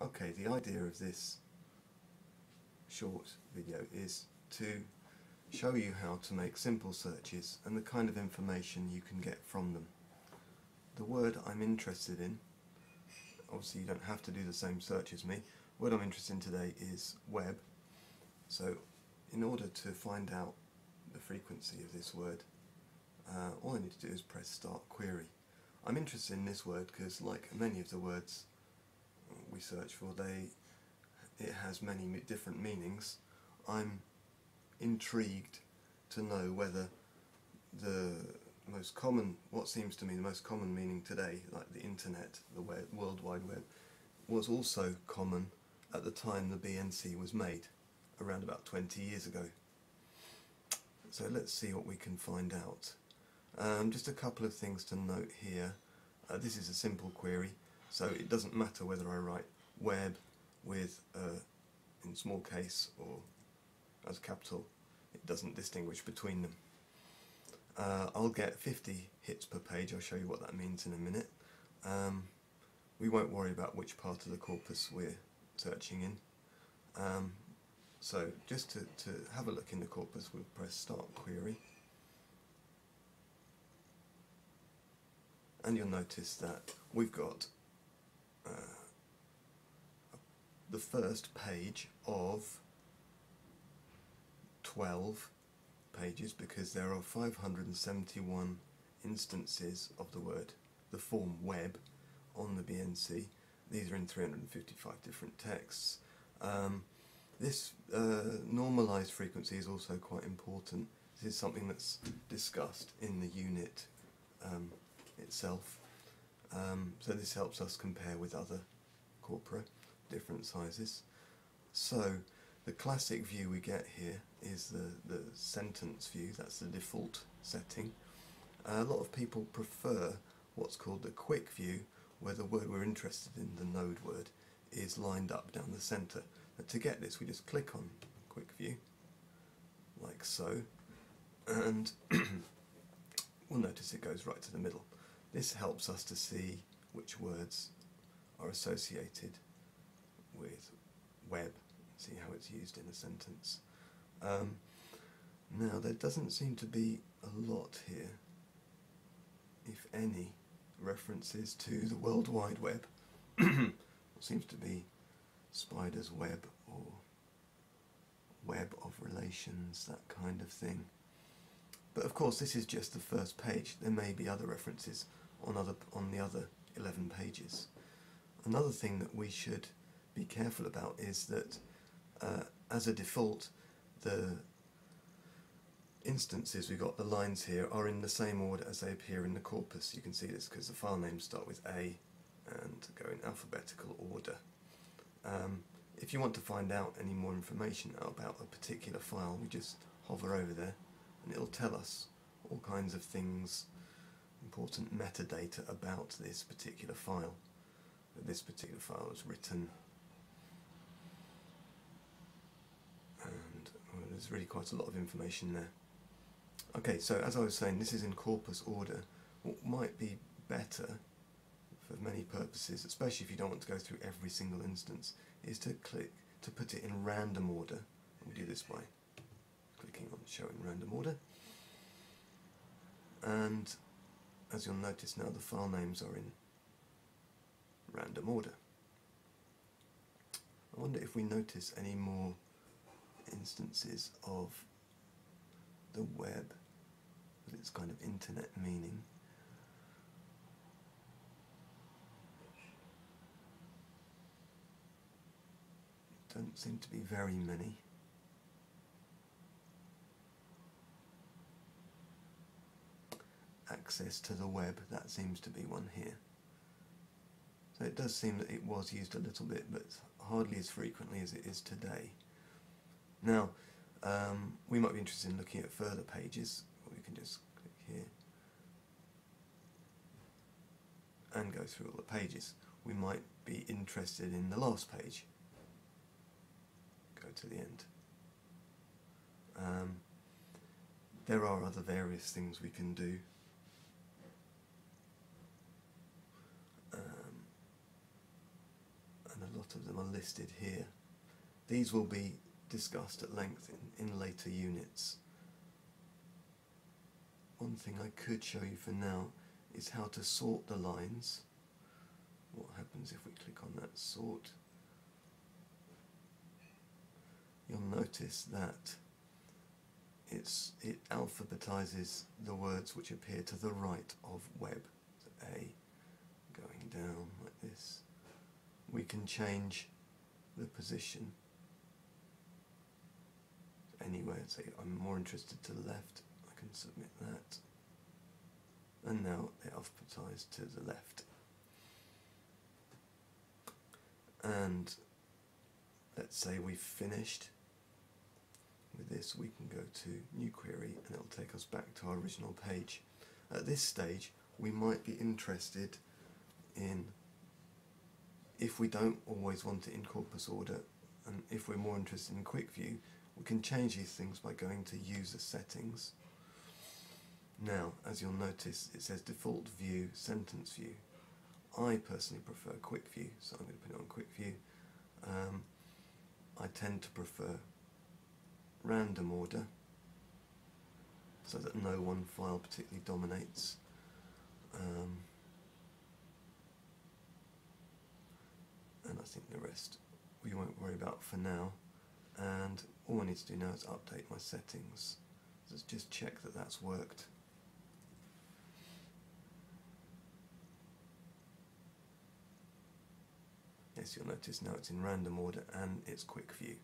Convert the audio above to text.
Okay, the idea of this short video is to show you how to make simple searches and the kind of information you can get from them. The word I'm interested in, obviously you don't have to do the same search as me, the word I'm interested in today is web. So in order to find out the frequency of this word, all I need to do is press start query. I'm interested in this word because, like many of the words we search for, it has many different meanings. I'm intrigued to know whether the most common, what seems to me the most common meaning today, like the internet, the web, World Wide Web, was also common at the time the BNC was made, around about 20 years ago. So let's see what we can find out. Just a couple of things to note here. This is a simple query, so it doesn't matter whether I write web with in small case or as capital. It doesn't distinguish between them. I'll get 50 hits per page. I'll show you what that means in a minute. We won't worry about which part of the corpus we're searching in. So just to have a look in the corpus, we'll press start query. And you'll notice that we've got the first page of 12 pages, because there are 571 instances of the word, the form web, on the BNC. These are in 355 different texts. This normalized frequency is also quite important. This is something that's discussed in the unit itself. So this helps us compare with other corpora, different sizes. So the classic view we get here is the sentence view. That's the default setting. A lot of people prefer what's called the quick view, where the word we're interested in, the node word, is lined up down the center. But to get this, we just click on quick view, like so, and we'll notice it goes right to the middle. This helps us to see which words are associated with web, see how it's used in a sentence. Now, there doesn't seem to be a lot here, if any, references to the World Wide Web. It seems to be spider's web or web of relations, that kind of thing. But of course, this is just the first page. There may be other references on the other 11 pages. Another thing that we should be careful about is that as a default, the instances we've got, the lines here, are in the same order as they appear in the corpus. You can see this because the file names start with A and go in alphabetical order. If you want to find out any more information about a particular file, we just hover over there and it'll tell us all kinds of things, important metadata about this particular file. That this particular file was written, and there's really quite a lot of information there. Okay, so as I was saying, this is in corpus order. What might be better for many purposes, especially if you don't want to go through every single instance, is to put it in random order. We do this by clicking on show in random order, and as you'll notice now, the file names are in random order. I wonder if we notice any more instances of the web with its kind of internet meaning. Don't seem to be very many. Access to the web, that seems to be one here. So it does seem that it was used a little bit, but hardly as frequently as it is today. Now, we might be interested in looking at further pages. We can just click here and go through all the pages. We might be interested in the last page. Go to the end. There are other various things we can do. And a lot of them are listed here. These will be discussed at length in later units. One thing I could show you for now is how to sort the lines. What happens if we click on that sort? You'll notice that it alphabetizes the words which appear to the right of web. So A, going down like this. We can change the position anywhere. Say I'm more interested to the left, I can submit that. And now they're alphabetized to the left. And let's say we've finished with this, we can go to New Query and it'll take us back to our original page. At this stage, we might be interested in, if we don't always want it in corpus order, and if we're more interested in quick view, we can change these things by going to User Settings. Now, as you'll notice, it says Default View, Sentence View. I personally prefer quick view, so I'm going to put it on quick view. I tend to prefer random order, so that no one file particularly dominates. And I think the rest we won't worry about for now. And all I need to do now is update my settings. Let's just check that that's worked. Yes, you'll notice now it's in random order and it's quick view.